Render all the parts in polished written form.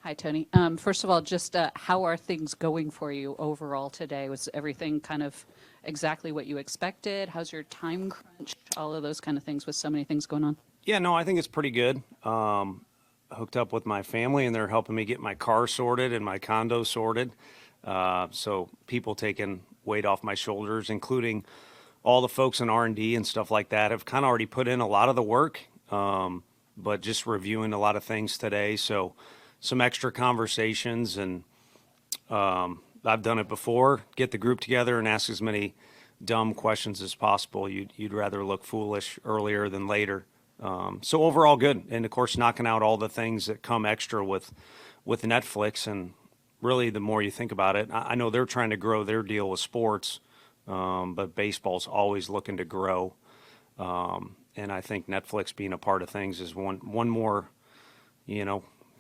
Hi, Tony. First of all, just how are things going for you overall today? Was everything kind of exactly what you expected? How's your time crunch? All of those kind of things with so many things going on. Yeah, no, I think it's pretty good. Hooked up with my family, and they're helping me get my car sorted and my condo sorted. So people taking weight off my shoulders, including all the folks in R&D and stuff like that, have kind of already put in a lot of the work, but just reviewing a lot of things today. So some extra conversations, and I've done it before. Get the group together and ask as many dumb questions as possible. You'd rather look foolish earlier than later. So overall, good. And of course, knocking out all the things that come extra with Netflix. And really, the more you think about it, I know they're trying to grow their deal with sports, but baseball's always looking to grow. And I think Netflix being a part of things is one more,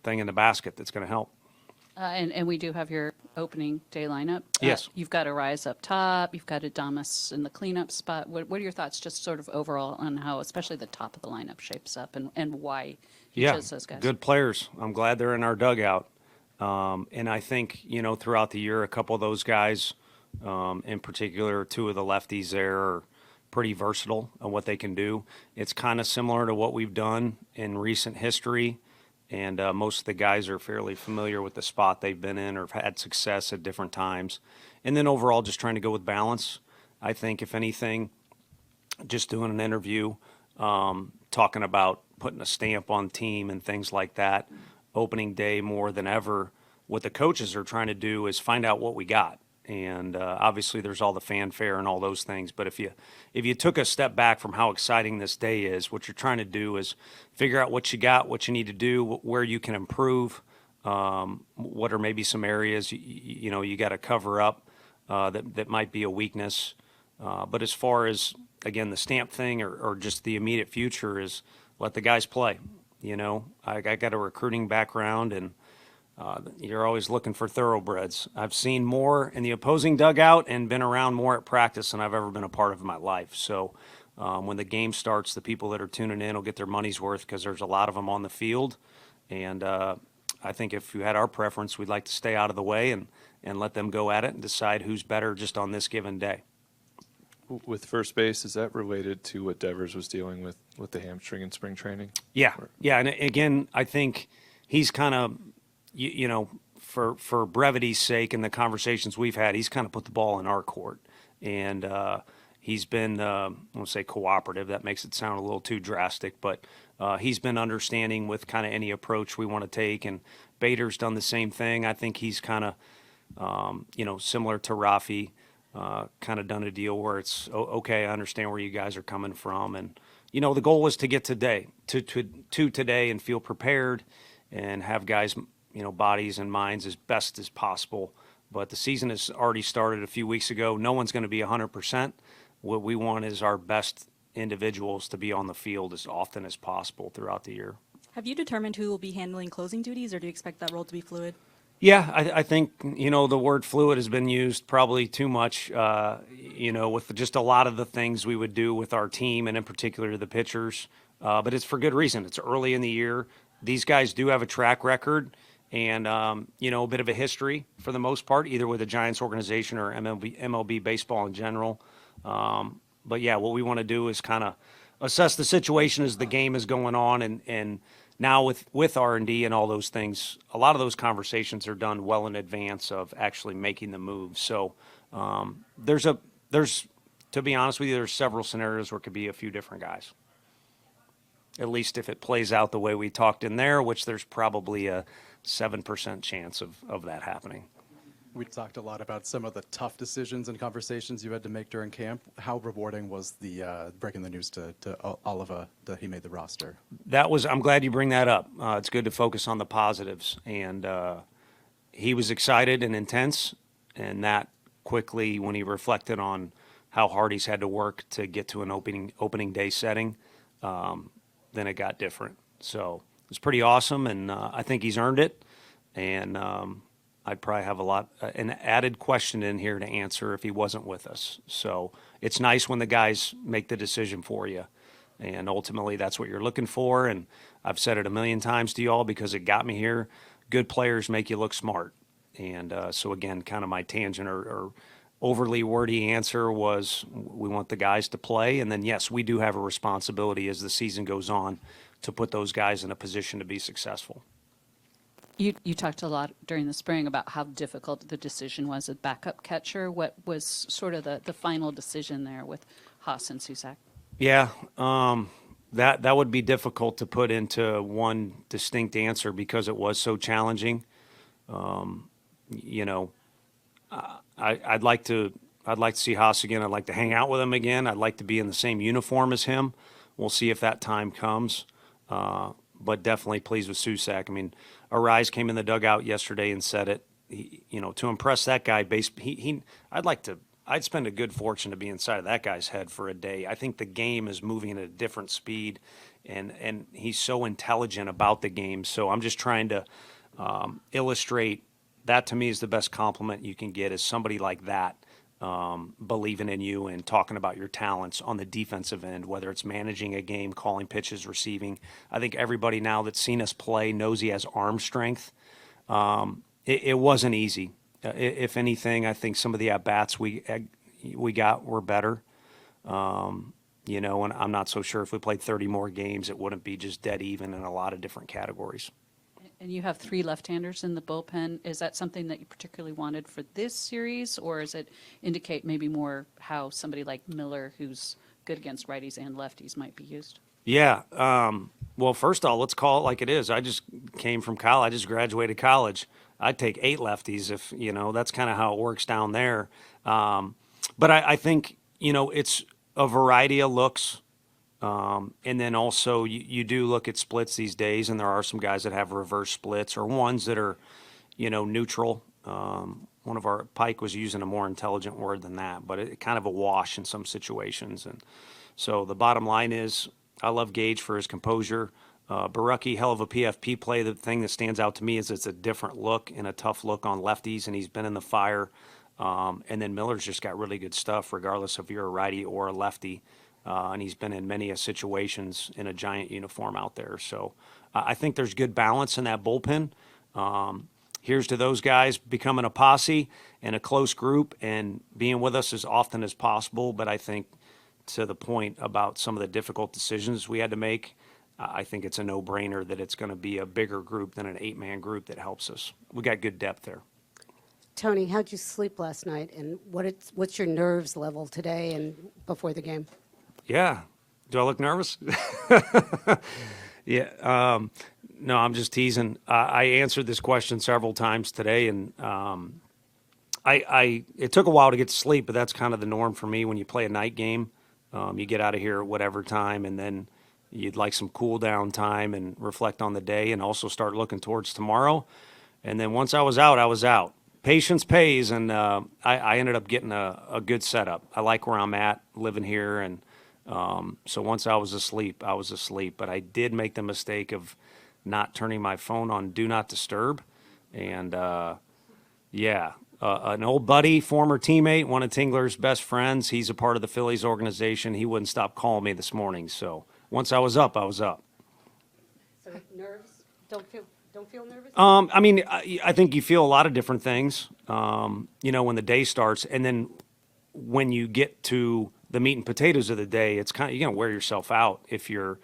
thing in the basket that's going to help. And we do have your opening day lineup. Yes. You've got Arise up top. You've got Adamas in the cleanup spot. What are your thoughts, just sort of overall, on how especially the top of the lineup shapes up and why you Yeah, chose those guys? good players. I'm glad they're in our dugout. And I think, throughout the year, a couple of those guys, in particular, two of the lefties there, are pretty versatile on what they can do. It's kind of similar to what we've done in recent history. And most of the guys are fairly familiar with the spot they've been in or have had success at different times. And then overall, just trying to go with balance. I think, if anything, just doing an interview, talking about putting a stamp on team and things like that. Opening day more than ever, what the coaches are trying to do is find out what we got. And obviously, there's all the fanfare and all those things. But if you took a step back from how exciting this day is, what you're trying to do is figure out what you got, what you need to do, where you can improve, what are maybe some areas you got to cover up that might be a weakness. But as far as, again, the stamp thing or just the immediate future is let the guys play. I got a recruiting background, and you're always looking for thoroughbreds. I've seen more in the opposing dugout and been around more at practice than I've ever been a part of in my life. So when the game starts, the people that are tuning in will get their money's worth because there's a lot of them on the field. And I think if you had our preference, we'd like to stay out of the way and let them go at it and decide who's better just on this given day. With first base, is that related to what Devers was dealing with the hamstring in spring training? Yeah. Yeah. And again, I think he's kind of, for brevity's sake and the conversations we've had, he's kind of put the ball in our court. And he's been, I won't say cooperative. That makes it sound a little too drastic. But he's been understanding with kind of any approach we want to take. And Bader's done the same thing. I think he's kind of, similar to Rafi. Kind of done a deal where it's okay. I understand where you guys are coming from, and the goal is to get today to today and feel prepared and have guys bodies and minds as best as possible. But the season has already started a few weeks ago. No one's going to be 100%. What we want is our best individuals to be on the field as often as possible throughout the year. Have you determined who will be handling closing duties, or do you expect that role to be fluid? Yeah, I think, the word fluid has been used probably too much, with just a lot of the things we would do with our team and in particular the pitchers. But it's for good reason. It's early in the year. These guys do have a track record and, a bit of a history for the most part, either with the Giants organization or MLB baseball in general. But yeah, what we want to do is kind of assess the situation as the game is going on and now with R&D and all those things, a lot of those conversations are done well in advance of actually making the move. So there's to be honest with you, there's several scenarios where it could be a few different guys. At least if it plays out the way we talked in there, which there's probably a 7% chance of that happening. We talked a lot about some of the tough decisions and conversations you had to make during camp. How rewarding was the breaking the news to Oliva that he made the roster? I'm glad you bring that up. It's good to focus on the positives. And he was excited and intense, and that quickly, when he reflected on how hard he's had to work to get to an opening day setting, then it got different. So it's pretty awesome, and I think he's earned it. And I'd probably have an added question in here to answer if he wasn't with us. So it's nice when the guys make the decision for you. And ultimately, that's what you're looking for. And I've said it a million times to y'all because it got me here. good players make you look smart. And so again, kind of my tangent or overly wordy answer was we want the guys to play. And then, yes, we do have a responsibility as the season goes on to put those guys in a position to be successful. You talked a lot during the spring about how difficult the decision was with backup catcher. What was sort of the final decision there with Haas and Susac? Yeah, that would be difficult to put into one distinct answer because it was so challenging. You know, I'd like to see Haas again. I'd like to hang out with him again. I'd like to be in the same uniform as him. We'll see if that time comes. But definitely pleased with Susac. I mean, Arise came in the dugout yesterday and said it. To impress that guy, I'd spend a good fortune to be inside of that guy's head for a day. I think the game is moving at a different speed, and he's so intelligent about the game. So I'm just trying to illustrate that. To me is the best compliment you can get, is somebody like that believing in you and talking about your talents on the defensive end, whether it's managing a game, calling pitches, receiving. I think everybody now that's seen us play knows he has arm strength. It wasn't easy. If anything, I think some of the at-bats we got were better. And I'm not so sure if we played 30 more games, it wouldn't be just dead even in a lot of different categories. And you have 3 left-handers in the bullpen. Is that something that you particularly wanted for this series, or does it indicate maybe more how somebody like Miller, who's good against righties and lefties, might be used? Yeah. Well, first of all, let's call it like it is. I just came from college. I just graduated college. I'd take 8 lefties if, that's kind of how it works down there. But I think, it's a variety of looks. And then also you do look at splits these days, and there are some guys that have reverse splits or ones that are, neutral. One of our Pike was using a more intelligent word than that, but it kind of a wash in some situations. And so the bottom line is I love Gage for his composure. Barucki, hell of a PFP play. The thing that stands out to me is it's a different look and a tough look on lefties, and he's been in the fire. And then Miller's just got really good stuff, regardless if you're a righty or a lefty. And he's been in many situations in a Giant uniform out there. So I think there's good balance in that bullpen. Here's to those guys becoming a posse and a close group and being with us as often as possible. But I think to the point about some of the difficult decisions we had to make, I think it's a no-brainer that it's going to be a bigger group than an 8-man group that helps us. We got good depth there. Tony, how'd you sleep last night, and what's your nerves level today and before the game? Yeah. Do I look nervous? Yeah. No, I'm just teasing. I answered this question several times today, and it took a while to get to sleep, but that's kind of the norm for me when you play a night game. You get out of here at whatever time, and then you'd like some cool down time and reflect on the day and also start looking towards tomorrow. And then once I was out, I was out. Patience pays, and I ended up getting a good setup. I like where I'm at, living here, and so once I was asleep, I was asleep. But I did make the mistake of not turning my phone on Do Not Disturb. And, an old buddy, former teammate, one of Tingler's best friends, he's a part of the Phillies organization. He wouldn't stop calling me this morning. So once I was up, I was up. So nerves? Don't feel nervous? I think you feel a lot of different things, when the day starts. And then when you get to the meat and potatoes of the day, it's kind of, you're going to wear yourself out. If you're,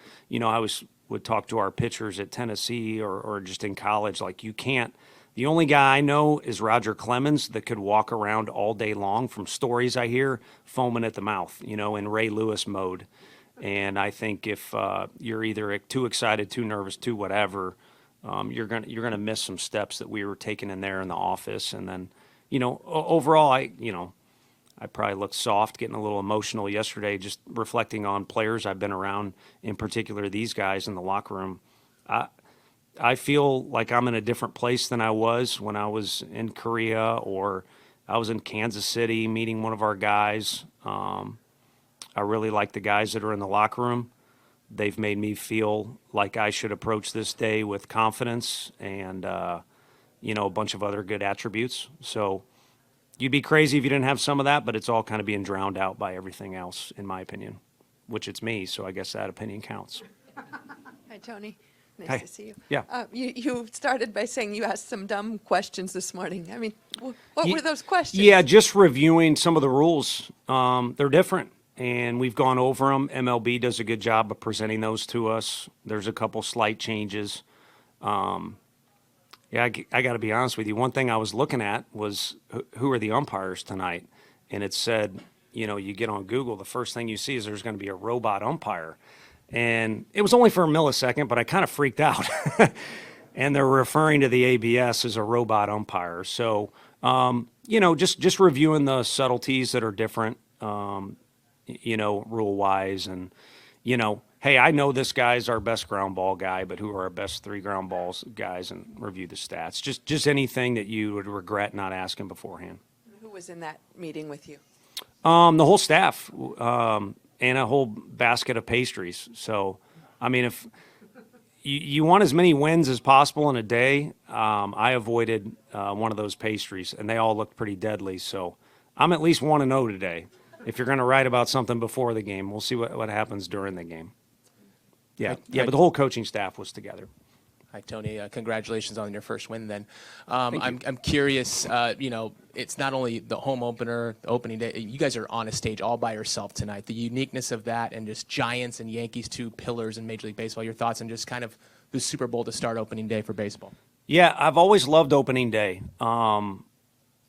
would talk to our pitchers at Tennessee or just in college, like you can't. The only guy I know is Roger Clemens that could walk around all day long, from stories I hear, foaming at the mouth, in Ray Lewis mode. And I think if you're either too excited, too nervous, too whatever, you're gonna miss some steps that we were taking in there in the office. And then, overall, I probably looked soft, getting a little emotional yesterday, just reflecting on players I've been around, in particular these guys in the locker room. I feel like I'm in a different place than I was when I was in Korea, or I was in Kansas City meeting one of our guys. I really like the guys that are in the locker room. They've made me feel like I should approach this day with confidence and, a bunch of other good attributes. So you'd be crazy if you didn't have some of that, but it's all kind of being drowned out by everything else, in my opinion, which it's me. So I guess that opinion counts. Hi, Tony. Hi. Nice to see you. Yeah. You started by saying you asked some dumb questions this morning. I mean, what Ye- were those questions? Yeah, just reviewing some of the rules. They're different, and we've gone over them. MLB does a good job of presenting those to us. There's a couple slight changes. Yeah, I got to be honest with you. One thing I was looking at was who are the umpires tonight, and it said, you get on Google, the first thing you see is there's going to be a robot umpire, and it was only for a millisecond, but I kind of freaked out. And they're referring to the ABS as a robot umpire. So, just reviewing the subtleties that are different, rule wise, and hey, I know this guy's our best ground ball guy, but who are our best 3 ground balls guys, and review the stats. Just anything that you would regret not asking beforehand. Who was in that meeting with you? The whole staff, and a whole basket of pastries. So, I mean, if you want as many wins as possible in a day, I avoided one of those pastries, and they all looked pretty deadly. So, I'm at least 1-0 today. If you're going to write about something before the game, we'll see what happens during the game. Yeah, but the whole coaching staff was together. Hi, Tony. Congratulations on your first win then. Thank you. I'm curious, it's not only the home opener, the opening day, you guys are on a stage all by yourself tonight. The uniqueness of that and just Giants and Yankees, 2 pillars in Major League Baseball. Your thoughts on just kind of the Super Bowl to start opening day for baseball? Yeah, I've always loved opening day.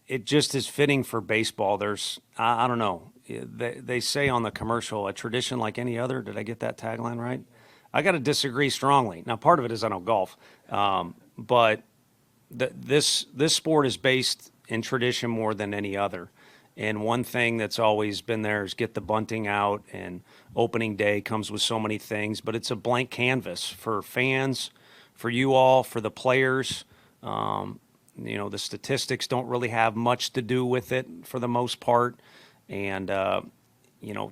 It just is fitting for baseball. There's, I don't know, they say on the commercial, a tradition like any other. Did I get that tagline right? I got to disagree strongly. Now, part of it is I don't golf, but this sport is based in tradition more than any other. And one thing that's always been there is get the bunting out, and opening day comes with so many things, but it's a blank canvas for fans, for you all, for the players. The statistics don't really have much to do with it for the most part. And,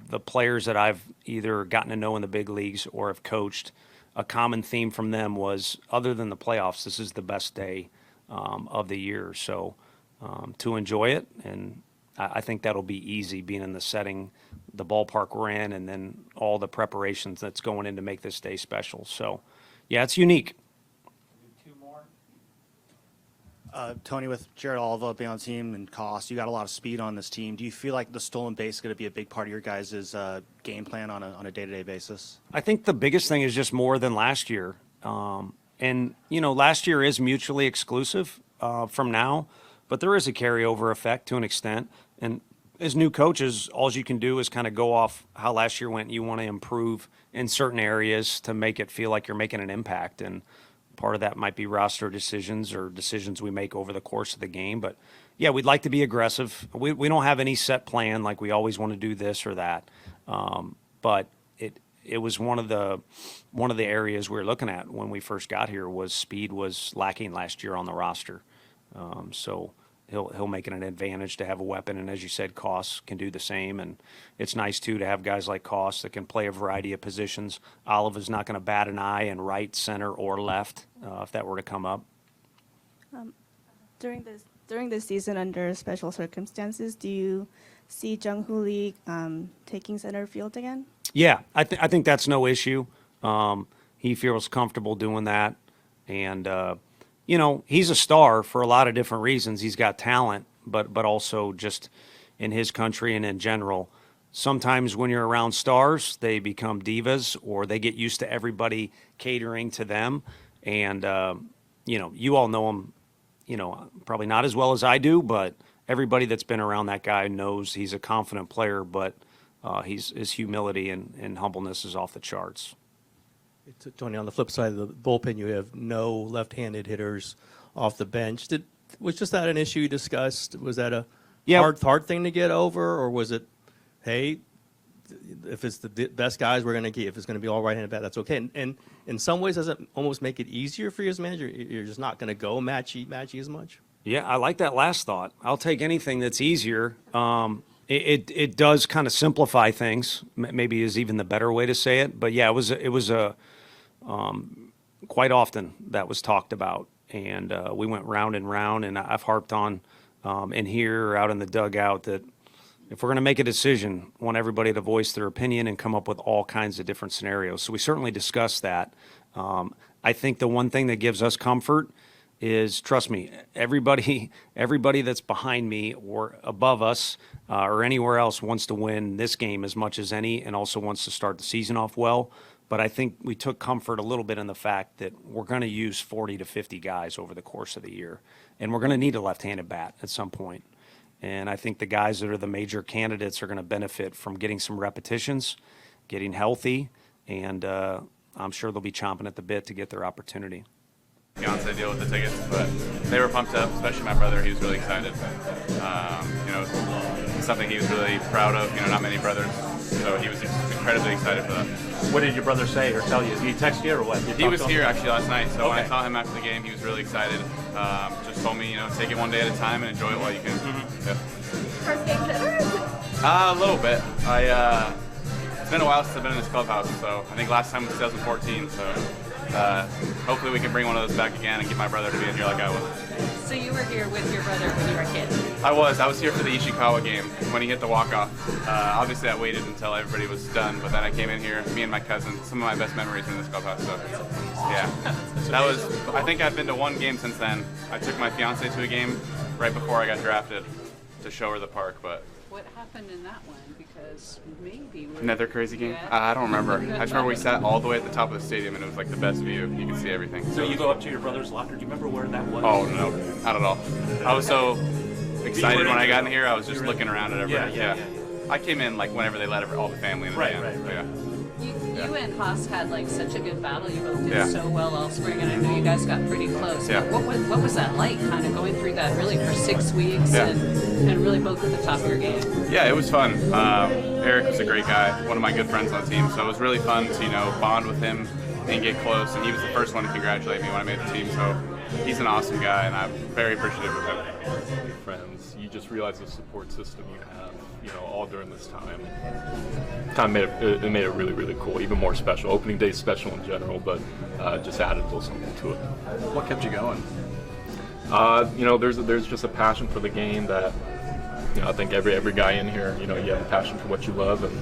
the players that I've either gotten to know in the big leagues or have coached, a common theme from them was, other than the playoffs, this is the best day of the year. So to enjoy it, and I think that'll be easy being in the setting, the ballpark we're in, and then all the preparations that's going in to make this day special. So, yeah, it's unique. Tony, with Jared Oliva being on the team and Cost, you got a lot of speed on this team. Do you feel like the stolen base is going to be a big part of your guys' game plan on a day-to-day basis? I think the biggest thing is just more than last year. Last year is mutually exclusive from now, but there is a carryover effect to an extent. And as new coaches, all you can do is kind of go off how last year went. You want to improve in certain areas to make it feel like you're making an impact. And part of that might be roster decisions or decisions we make over the course of the game. But, yeah, we'd like to be aggressive. We don't have any set plan like we always want to do this or that. But it was one of the areas we were looking at when we first got here was speed was lacking last year on the roster. So he'll make it an advantage to have a weapon. And as you said, Koss can do the same. And it's nice, too, to have guys like Koss that can play a variety of positions. Oliva's not going to bat an eye in right, center, or left if that were to come up. During this season, under special circumstances, do you see Jung Hoo Lee taking center field again? Yeah, I think that's no issue. He feels comfortable doing that. And, he's a star for a lot of different reasons. He's got talent, but also just in his country and in general. Sometimes when you're around stars, they become divas or they get used to everybody catering to them. And, you all know him, probably not as well as I do, but everybody that's been around that guy knows he's a confident player, but his humility and humbleness is off the charts. Tony, on the flip side of the bullpen, you have no left-handed hitters off the bench. Was just that an issue you discussed? Was that a hard thing to get over, or was it, hey, if it's the best guys we're going to get, if it's going to be all right-handed bat, that's okay. And in some ways, does it almost make it easier for you as manager? You're just not going to go matchy as much? Yeah, I like that last thought. I'll take anything that's easier. It does kind of simplify things, maybe is even the better way to say it. But, yeah, it was quite often that was talked about. And we went round and round, and I've harped on in here or out in the dugout that if we're going to make a decision, I want everybody to voice their opinion and come up with all kinds of different scenarios. So we certainly discussed that. I think the one thing that gives us comfort is, trust me, everybody that's behind me or above us or anywhere else wants to win this game as much as any, and also wants to start the season off well. But I think we took comfort a little bit in the fact that we're going to use 40 to 50 guys over the course of the year, and we're going to need a left-handed bat at some point. And I think the guys that are the major candidates are going to benefit from getting some repetitions, getting healthy, and I'm sure they'll be chomping at the bit to get their opportunity. Fiance deal with the tickets, but they were pumped up, especially my brother. He was really excited. Something he was really proud of. Not many brothers, so he was incredibly excited for that. What did your brother say or tell you? Did he text you or what? He was here actually last night, so when I saw him after the game, he was really excited. Just told me, take it one day at a time and enjoy it while you can. Mm-hmm. Yeah. First game jitters? A little bit. It's been a while since I've been in this clubhouse, so I think last time was 2014. So hopefully we can bring one of those back again and get my brother to be in here like I was. So you were here with your brother when you were a kid? I was here for the Ishikawa game when he hit the walk-off. Obviously I waited until everybody was done, but then I came in here, me and my cousin, some of my best memories in this clubhouse. So yeah, that was, I think I've been to one game since then. I took my fiance to a game right before I got drafted to show her the park, but. What happened in that one? Because maybe Another crazy game? Yeah. I don't remember. I just remember we sat all the way at the top of the stadium and it was like the best view. You could see everything. So you go up to your brother's locker. Do you remember where that was? Oh, no, not at all. I was so excited when I got in here. I was just looking around at everybody. Yeah. I came in like whenever they let all the family in. Right. Yeah. You and Haas had like such a good battle. You both did Yeah. so well all spring, and I know you guys got pretty close. Yeah. But what was that like, kind of going through that really for 6 weeks Yeah. and really both at the top of your game? Yeah, it was fun. Eric was a great guy, one of my good friends on the team, so it was really fun to bond with him and get close. And he was the first one to congratulate me when I made the team. So he's an awesome guy, and I'm very appreciative of him. Friends, you just realize the support system you have, all during this time. Made it really, really cool, even more special. Opening day special in general, but just added a little something to it. What kept you going? There's just a passion for the game that, I think every guy in here, you have a passion for what you love, and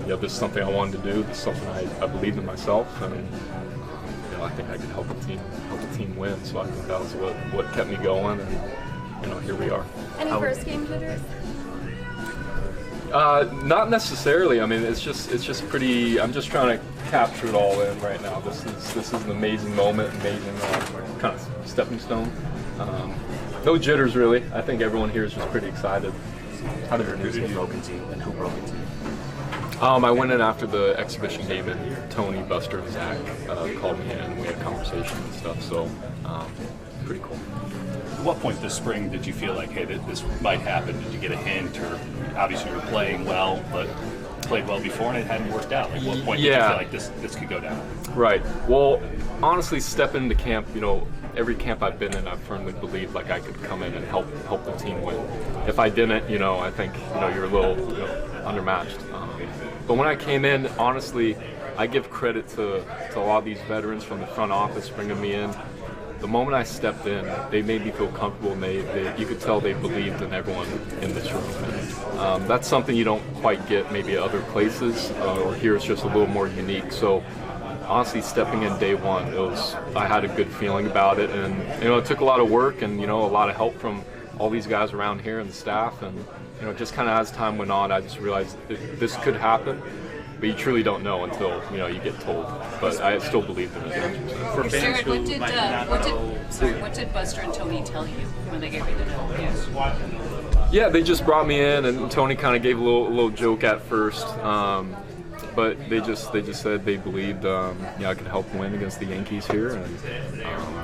this is something I wanted to do. This is something I believed in myself, and I think I could help the team win. So I think that was what kept me going, and here we are. Any first game jitters? Not necessarily. I mean, it's just pretty. I'm just trying to capture it all in right now. This is an amazing moment, amazing kind of stepping stone. No jitters really. I think everyone here is just pretty excited. How did the news get broken to you, and who broke it to you? I went in after the exhibition game, and Tony, Buster, and Zach called me in, and we had a conversation and stuff. So, pretty cool. At what point this spring did you feel like, hey, this might happen? Did you get a hint, or obviously you were playing well, but played well before and it hadn't worked out? Like, what point did you feel like this could go down? Right. Well, honestly, stepping into camp, every camp I've been in, I firmly believed like I could come in and help the team win. If I didn't, I think you're a little undermatched. But when I came in, honestly, I give credit to a lot of these veterans from the front office bringing me in. The moment I stepped in, they made me feel comfortable, and you could tell they believed in everyone in this room. And, that's something you don't quite get maybe at other places, or here it's just a little more unique. So honestly, stepping in day one, I had a good feeling about it, and it took a lot of work and a lot of help from all these guys around here and the staff, and just kind of as time went on, I just realized this could happen. But you truly don't know until you get told. But I still believe in it. For fans Jared, who might not know, what did Buster and Tony tell you when they gave you the news? Yeah, they just brought me in, and Tony kind of gave a little joke at first. But they just said they believed I could help win against the Yankees here, and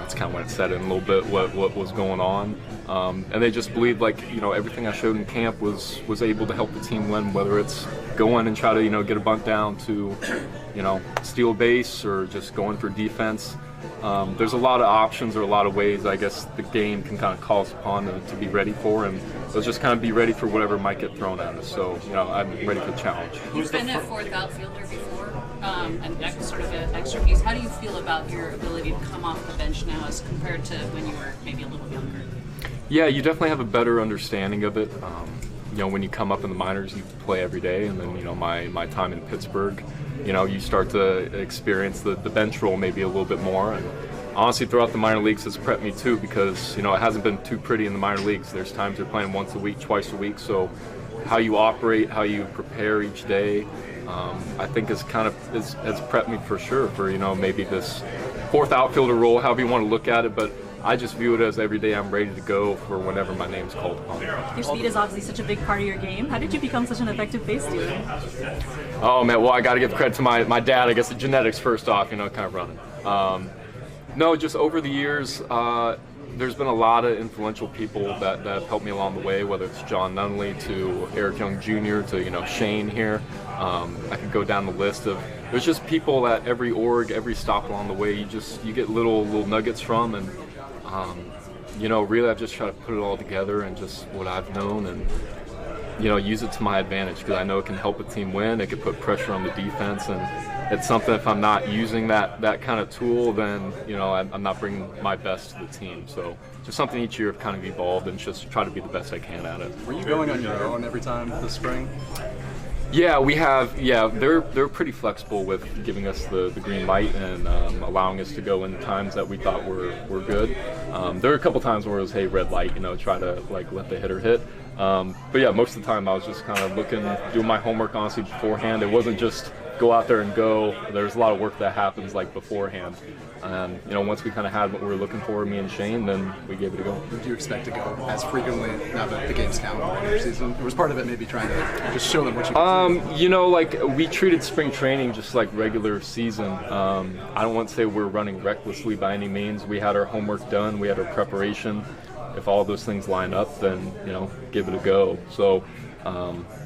that's kind of when it set in a little bit what was going on. And they just believed everything I showed in camp was able to help the team win, whether it's going and try to get a bunt down to steal a base, or just going for defense. There's a lot of options, or a lot of ways I guess the game can kind of call us upon to be ready for, and let's just kind of be ready for whatever might get thrown at us. So I'm ready for the challenge. You've been a fourth outfielder before, and that's sort of an extra piece. How do you feel about your ability to come off the bench now as compared to when you were maybe a little younger? Yeah, you definitely have a better understanding of it. when you come up in the minors, you play every day, and then my time in Pittsburgh, you start to experience the bench role maybe a little bit more. And honestly, throughout the minor leagues, it's prepped me too, because it hasn't been too pretty in the minor leagues. There's times you're playing once a week, twice a week, so how you operate, how you prepare each day, I think has prepped me for sure for maybe this fourth outfielder role, however you want to look at it. But I just view it as every day I'm ready to go for whenever my name's called upon. Your speed is obviously such a big part of your game. How did you become such an effective base stealer? Oh man, well, I got to give credit to my dad. I guess the genetics first off, kind of running. No, just over the years, there's been a lot of influential people that have helped me along the way, whether it's John Nunley to Eric Young Jr. to Shane here. I could go down the list of, there's just people at every org, every stop along the way. You get little nuggets from, and really I've just tried to put it all together and just what I've known and use it to my advantage, because I know it can help a team win. It can put pressure on the defense, and it's something, if I'm not using that kind of tool, then I'm not bringing my best to the team. So just something each year I've kind of evolved and just try to be the best I can at it. Were you going on your own every time this spring? Yeah, we have. Yeah, they're pretty flexible with giving us the green light and allowing us to go in times that we thought were good. There were a couple times where it was, hey, red light, try to let the hitter hit. But yeah, most of the time I was just kind of doing my homework honestly beforehand. It wasn't just go out there and go. There's a lot of work that happens beforehand. And once we kind of had what we were looking for, me and Shane, then we gave it a go. Do you expect to go as frequently now that the games count in the season? Or was part of it maybe trying to just show them what you can do? We treated spring training just like regular season. I don't want to say we're running recklessly by any means. We had our homework done. We had our preparation. If all those things line up, then give it a go. So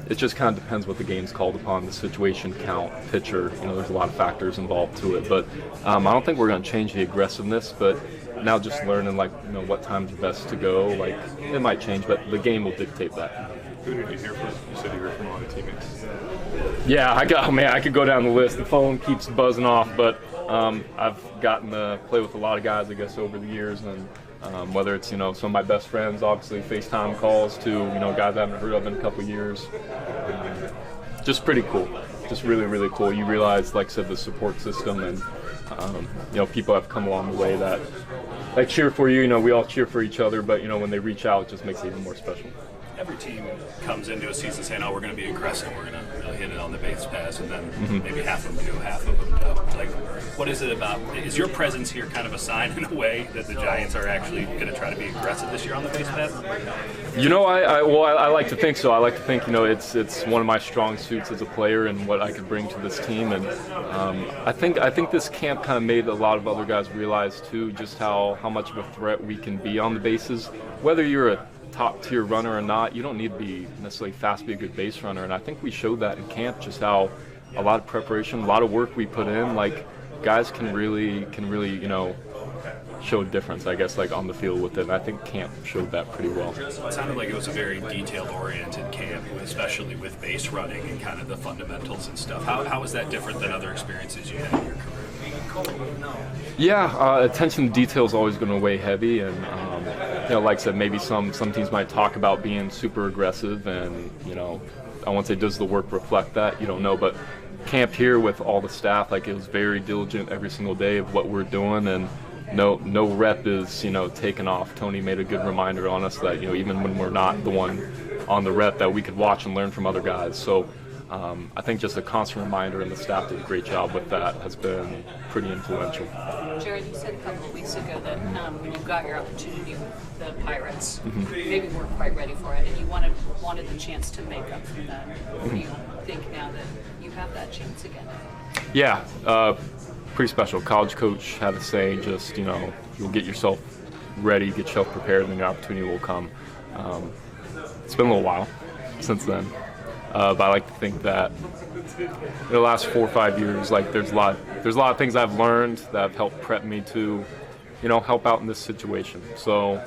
it just kind of depends what the game's called upon, the situation, count, pitcher. There's a lot of factors involved to it. But I don't think we're going to change the aggressiveness. But now just learning what time's best to go. It might change, but the game will dictate that. Who did you hear from? You said you heard from a lot of teammates. Yeah, I could go down the list. The phone keeps buzzing off, but I've gotten to play with a lot of guys, I guess, over the years, and whether it's some of my best friends, obviously FaceTime calls, to guys I haven't heard of in a couple years. Just pretty cool. Just really, really cool. You realize, like I said, the support system, and people have come along the way that cheer for you. We all cheer for each other, but when they reach out, it just makes it even more special. Every team comes into a season saying, "Oh, we're going to be aggressive. We're going to hit it on the base pass," and then maybe half of them do, half of them don't. What is it about? Is your presence here kind of a sign in a way that the Giants are actually going to try to be aggressive this year on the base pass? I like to think so. I like to think it's one of my strong suits as a player and what I could bring to this team. And I think this camp kind of made a lot of other guys realize too just how much of a threat we can be on the bases. Whether you're a top tier runner or not, you don't need to be necessarily fast to be a good base runner. And I think we showed that in camp, just how a lot of preparation, a lot of work we put in. Guys can really show a difference, I guess, on the field with it. And I think camp showed that pretty well. It sounded like it was a very detail-oriented camp, especially with base running and kind of the fundamentals and stuff. How is that different than other experiences you had in your career? Yeah, attention to detail is always going to weigh heavy, and like I said, maybe some teams might talk about being super aggressive, and I won't say does the work reflect that. You don't know, but camp here with all the staff, it was very diligent every single day of what we're doing, and no rep is taken off. Tony made a good reminder on us that even when we're not the one on the rep, that we could watch and learn from other guys. So I think just a constant reminder, and the staff did a great job with that, has been pretty influential. Jared, you said a couple of weeks ago that when you got your opportunity with the Pirates, maybe weren't quite ready for it, and you wanted the chance to make up for that. What do you think now that you have that chance again? Yeah, pretty special. College coach had a saying, just you'll get yourself ready, get yourself prepared, and the opportunity will come. It's been a little while since then. But I like to think that in the last 4 or 5 years, there's a lot of things I've learned that have helped prep me to, help out in this situation. So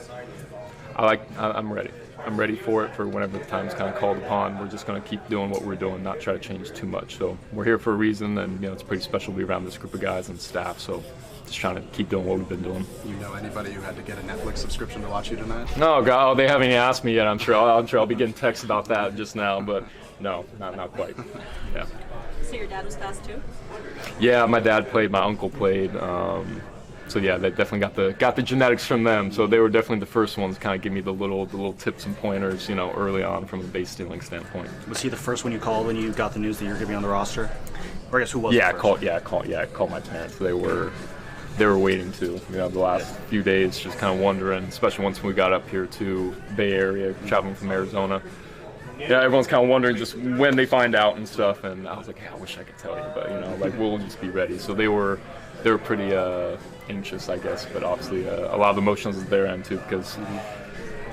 I'm ready. I'm ready for it, for whenever the time's kind of called upon. We're just going to keep doing what we're doing, not try to change too much. So we're here for a reason, and it's pretty special to be around this group of guys and staff. So just trying to keep doing what we've been doing. You know anybody who had to get a Netflix subscription to watch you tonight? No, God, they haven't even asked me yet. I'm sure I'll be getting texts about that just now, but no, not quite. Yeah. So your dad was fast too? Yeah, my dad played, my uncle played. So yeah, they definitely got the genetics from them. So they were definitely the first ones to kind of give me the little tips and pointers, you know, early on from a base stealing standpoint. Was he the first one you called when you got the news that you're going to be on the roster? Or I guess who was? Yeah, the first? I called my parents. They were waiting to. You know, the last few days, just kind of wondering, especially once we got up here to Bay Area, traveling from Arizona. Yeah, everyone's kind of wondering just when they find out and stuff. And I was like, I wish I could tell you, but you know, like we'll just be ready. So they were pretty anxious, I guess, but obviously a lot of emotions at their end too, because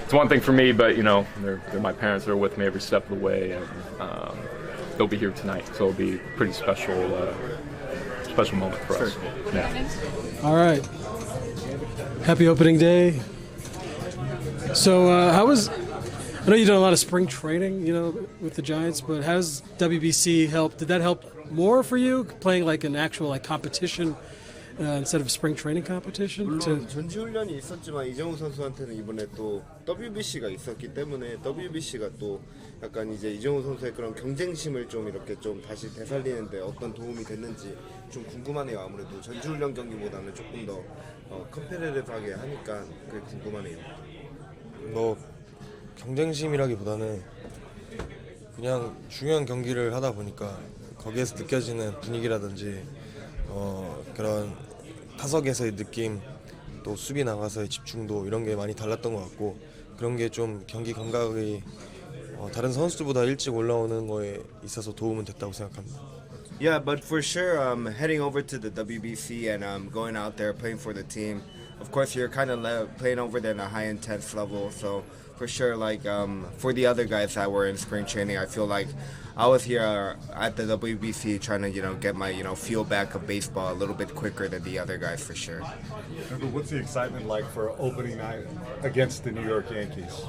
it's one thing for me, but you know, they're my parents. They're with me every step of the way, and they'll be here tonight, so it'll be a pretty special moment for us. Yeah. All right. Happy opening day. So I know you've done a lot of spring training, you know, with the Giants, but how's WBC helped? Did that help more for you, playing like an actual like competition instead of spring training competition? 물론 전지훈련이 있었지만 이정우 선수한테는 이번에 또 WBC가 있었기 때문에 WBC가 또 약간 이제 이정우 선수의 그런 경쟁심을 좀 이렇게 좀 다시 되살리는데 어떤 도움이 됐는지 좀 궁금하네요. 아무래도 전지훈련 경기보다는 조금 더 컴페티티브하게 하니까 그게 궁금하네요. 뭐 경쟁심이라기보다는 그냥 중요한 경기를 하다 보니까 거기에서 느껴지는 분위기라든지 그런 타석에서의 느낌, 또 수비 나가서의 집중도 이런 게 많이 달랐던 것 같고 그런 게 좀 경기 감각이 다른 선수들보다 일찍 올라오는 거에 있어서 도움은 됐다고 생각합니다. Yeah, but for sure, heading over to the WBC and going out there playing for the team, of course you're kind of playing over there in a high intense level, so for sure, like for the other guys that were in spring training, I feel like I was here at the WBC trying to, you know, get my, you know, feel back of baseball a little bit quicker than the other guys for sure. What's the excitement like for opening night against the New York Yankees?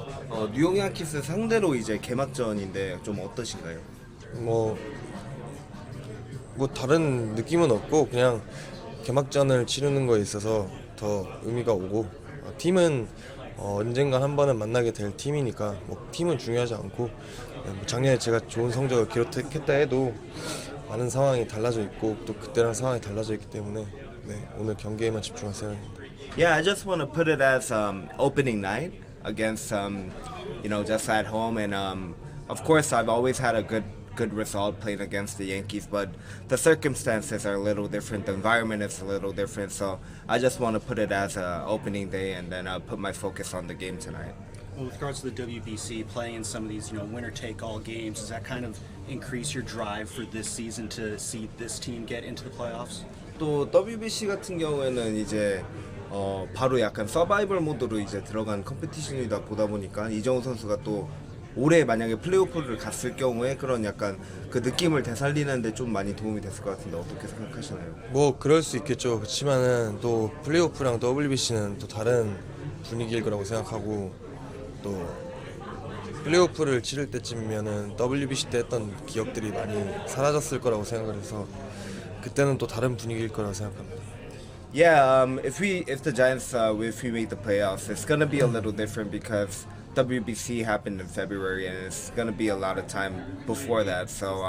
뉴욕 양키스 상대로 이제 개막전인데 좀 어떠신가요? 뭐 다른 느낌은 없고 그냥 개막전을 치르는 거에 있어서 더 의미가 오고 팀은 언젠가 한 번은 만나게 될 팀이니까 뭐 팀은 중요하지 않고 작년에 제가 좋은 성적을 기록했다 해도 많은 상황이 달라져 있고 또 그때랑 상황이 달라져 있기 때문에 오늘 경기에만 집중할 생각입니다. Yeah, I just want to put it as opening night against you know, just at home, and of course I've always had a good result playing against the Yankees, but the circumstances are a little different, the environment is a little different, so I just want to put it as an opening day and then put my focus on the game tonight. Well, with regards to the WBC, playing in some of these, you know, winner-take-all games, does that kind of increase your drive for this season to see this team get into the playoffs? 또 WBC 같은 경우에는 이제 바로 약간 서바이벌 모드로 이제 들어간 컴피티션이다 보다 보니까 이정우 선수가 또 올해 만약에 플레이오프를 갔을 경우에 그런 약간 그 느낌을 되살리는데 좀 많이 도움이 됐을 것 같은데 어떻게 생각하시나요? 뭐 그럴 수 있겠죠. 그렇지만은 또 플레이오프랑 WBC는 또 다른 분위기일 거라고 생각하고 또 플레이오프를 치를 때쯤이면은 WBC 때 했던 기억들이 많이 사라졌을 거라고 생각을 해서 그때는 또 다른 분위기일 거라고 생각합니다. Yeah, if the Giants if we make the playoffs, it's gonna be a little different because WBC happened in February and it's gonna be a lot of time before that. So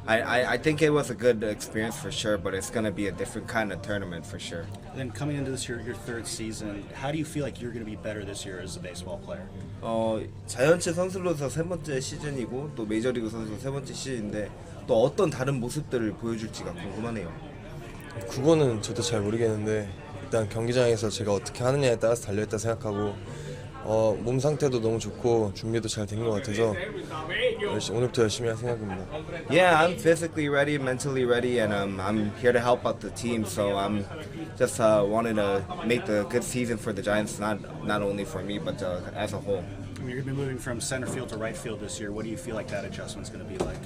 I think it was a good experience for sure, but it's gonna be a different kind of tournament for sure. Then coming into this your third season, how do you feel like you're going to be better this year as a baseball player? 자이언츠 선수로서 세 번째 시즌이고 또 메이저리그 선수 세 번째 시즌인데 또 어떤 다른 모습들을 보여줄지가 궁금하네요. 그거는 저도 잘 모르겠는데 일단 경기장에서 제가 어떻게 하느냐에 따라서 달려있다 생각하고 몸 상태도 너무 좋고 준비도 잘 된 것 같아서 오늘부터 열심히 할 생각입니다. Yeah, I'm physically ready, mentally ready, and I'm here to help out the team. So I'm just wanting to make the good season for the Giants, not only for me, but as a whole. You're going to be moving from center field to right field this year. What do you feel like that adjustment's going to be like?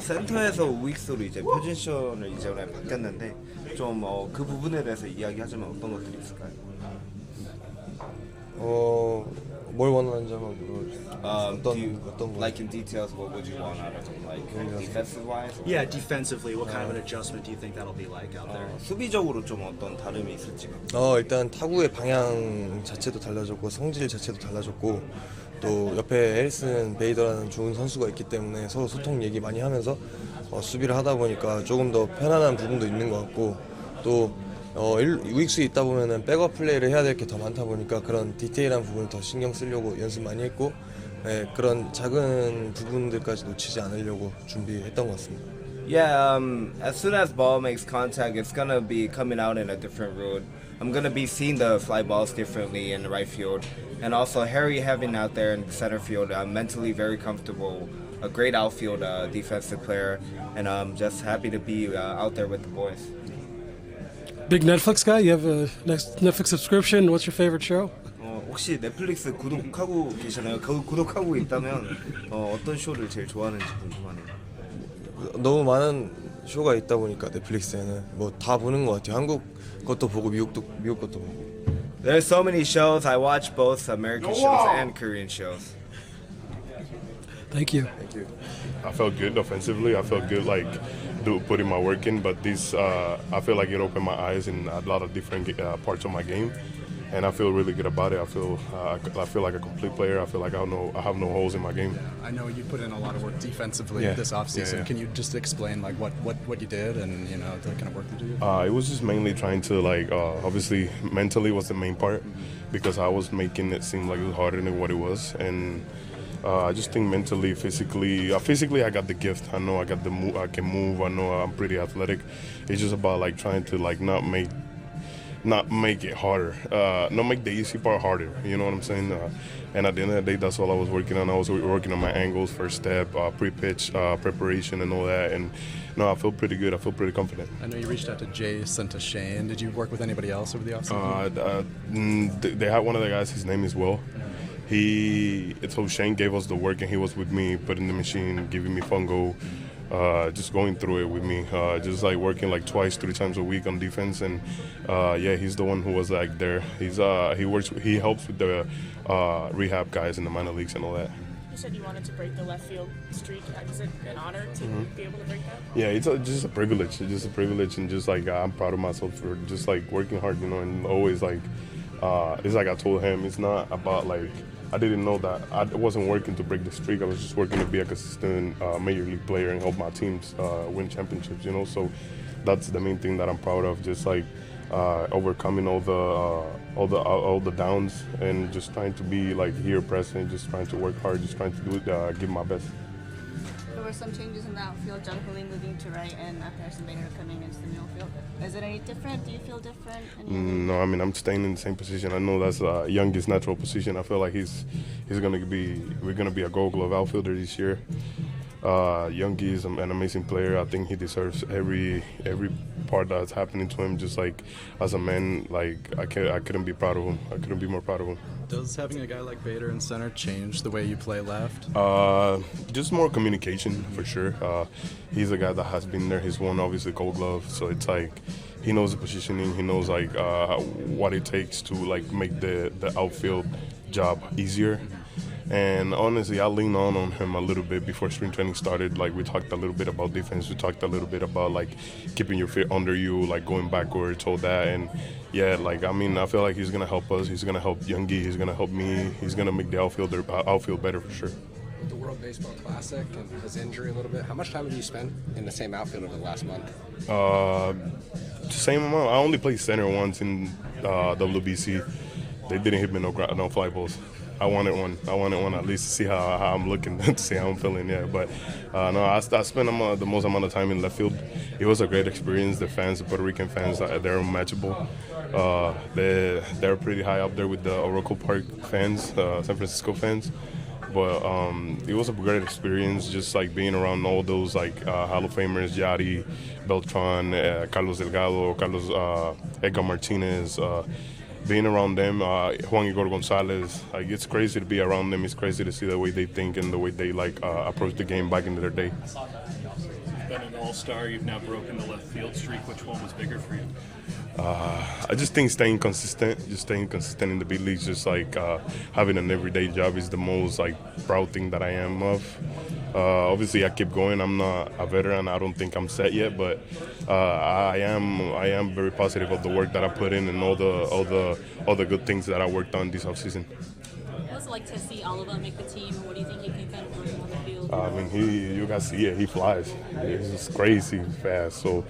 센터에서 우익수로 이제 포지션을 이전에 바뀌었는데 좀 그 부분에 대해서 이야기하자면 어떤 것들이 있을까요? 뭘 원하는지 한번 물어주세요. 어떤 분? Like in details, what would you want out of him? Like defensive wise? Yeah, defensively, what kind of an adjustment do you think that'll be like out there? 수비적으로 좀 어떤 다름이 있을지. 일단 타구의 방향 자체도 달라졌고 성질 자체도 달라졌고 또 옆에 해리슨 베이더라는 좋은 선수가 있기 때문에 서로 소통 얘기 많이 하면서 수비를 하다 보니까 조금 더 편안한 부분도 있는 것 같고 또 우익수에 있다 보면은 백업 플레이를 해야 될 게 더 많다 보니까 그런 디테일한 부분을 더 신경 쓰려고 연습 많이 했고 그런 작은 부분들까지 놓치지 않으려고 준비했던 것 같습니다. Yeah, as soon as ball makes contact, it's gonna be coming out in a different route. I'm gonna be seeing the fly balls differently in the right field, and also Harry having out there in center field. I'm mentally very comfortable. A great outfield defensive player, and I'm just happy to be out there with the boys. Big Netflix guy? You have a Netflix subscription? What's your favorite show? 혹시 넷플릭스 구독하고 계시나요? 구독하고 있다면 어떤 쇼를 제일 좋아하는지 궁금하네요. 너무 많은 쇼가 있다 보니까 넷플릭스에는 뭐 다 보는 것 같아요. 한국 것도 보고 미국 것도 보고. There's so many shows. I watch both American shows and Korean shows. Thank you. Thank you. I felt good offensively. I felt good putting my work in, but I feel like it opened my eyes in a lot of different parts of my game, and I feel really good about it. I feel like a complete player. I feel like I have no holes in my game. I know you put in a lot of work defensively this offseason. Can you just explain like what you did and the kind of work that you did? It was just mainly trying to obviously mentally was the main part because I was making it seem like it was harder than what it was, and I just think mentally, physically, I got the gift. I know I got the move. I can move. I know I'm pretty athletic. It's just about trying to not make it harder, not make the easy part harder. You know what I'm saying? And at the end of the day, that's all I was working on. I was working on my angles, first step, pre-pitch preparation, and all that. And no, I feel pretty good. I feel pretty confident. I know you reached out to Jason, to Shane. Did you work with anybody else over the offseason? They had one of the guys. His name is Will. So Shane gave us the work, and he was with me, putting the machine, giving me fungo, just going through it with me, just working 2-3 times a week on defense. And he's the one who was there. He helps with the rehab guys in the minor leagues and all that. You said you wanted to break the left field streak. Is it an honor to be able to break that? Yeah, it's just a privilege. It's just a privilege, and just I'm proud of myself for just working hard, and always it's like I told him, it's not about I didn't know that I wasn't working to break the streak. I was just working to be a consistent major league player and help my teams win championships. So that's the main thing that I'm proud of. Just overcoming all the downs and just trying to be here present, just trying to work hard, just trying to give my best. There were some changes in the outfield. Jung Hoo Lee moving to right and Harrison Bader coming into the middle field. Is it any different? Do you feel different? No, I mean I'm staying in the same position. I know that's Young's natural position. I feel like we're gonna be a Gold Glove outfielder this year. Young is an amazing player. I think he deserves every part that's happening to him. Just as a man, I couldn't be proud of him. I couldn't be more proud of him. Does having a guy like Bader in center change the way you play left? Just more communication for sure. He's a guy that has been there. He's won obviously Gold Glove, so it's he knows the positioning. He knows what it takes to make the outfield job easier. And honestly, I leaned on him a little bit before spring training started. We talked a little bit about defense. We talked a little bit about keeping your feet under you, going backwards, all that. And yeah, I feel like he's gonna help us. He's gonna help Youngie. He's gonna help me. He's gonna make the outfield better for sure. With the World Baseball Classic and his injury a little bit, how much time have you spent in the same outfield over the last month? Same amount. I only played center once in WBC. They didn't hit me no fly balls. I wanted one at least to see how I'm looking, to see how I'm feeling. Yeah, but no, I spent the most amount of time in left field. It was a great experience. The fans, the Puerto Rican fans, they're unmatchable. They're pretty high up there with the Oracle Park fans, San Francisco fans. But it was a great experience, just being around all those Hall of Famers, Yadi, Beltran, Carlos Delgado, Edgar Martinez. Being around them, Juan Igor Gonzalez, it's crazy to be around them. It's crazy to see the way they think and the way they approach the game back in their day. You've been an all-star. You've now broken the left field streak. Which one was bigger for you? I just think staying consistent in the big leagues, just like having an everyday job is the most like proud thing that I am of. Obviously, I keep going. I'm not a veteran. I don't think I'm set yet, but I am very positive of the work that I put in and all the good things that I worked on this offseason. What was it like to see Oliva make the team? What do you think he can kind of bring on the field? I mean, you guys see it. He flies. He's just crazy fast. So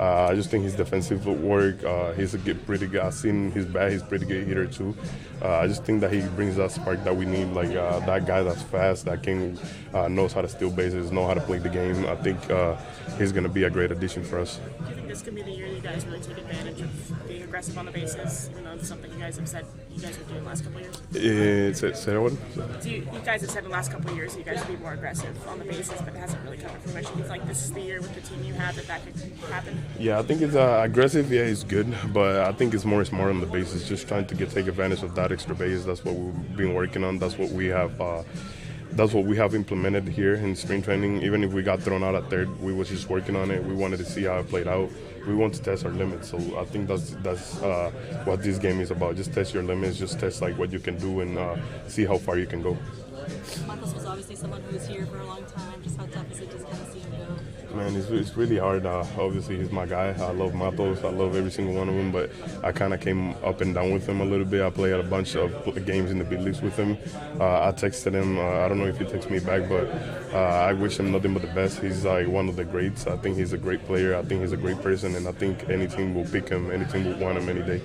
I just think his defensive footwork, he's pretty good. I've seen his bat. He's pretty good hitter too. I just think that he brings that spark that we need, like that guy that's fast, that can knows how to steal bases, know how to play the game. I think he's going to be a great addition for us. Do you think this could be the year you guys really take advantage of being aggressive on the bases, even though it's something you guys have said you guys would do in the last couple of years? Say that one? So you guys have said in the last couple of years you guys would be more aggressive on the bases, but it hasn't really come to fruition. Do you feel like this is the year with the team you have that could happen? Yeah, I think it's aggressive. Yeah, it's good, but I think it's more smart on the bases, just trying to take advantage of that extra base. That's what we've been working on. That's what we have. That's what we have implemented here in spring training. Even if we got thrown out at third, we was just working on it. We wanted to see how it played out. We want to test our limits. So I think that's what this game is about. Just test your limits. Just test like what you can do and see how far you can go. Marcos was obviously someone who was here for a long time. Just how tough is it to kind of see him go? Man, it's really hard. Obviously, he's my guy. I love Matos. I love every single one of them. But I kind of came up and down with him a little bit. I played a bunch of games in the big leagues with him. I texted him. I don't know if he texted me back, but I wish him nothing but the best. He's like one of the greats. I think he's a great player. I think he's a great person, and I think any team will pick him. Any team will want him any day.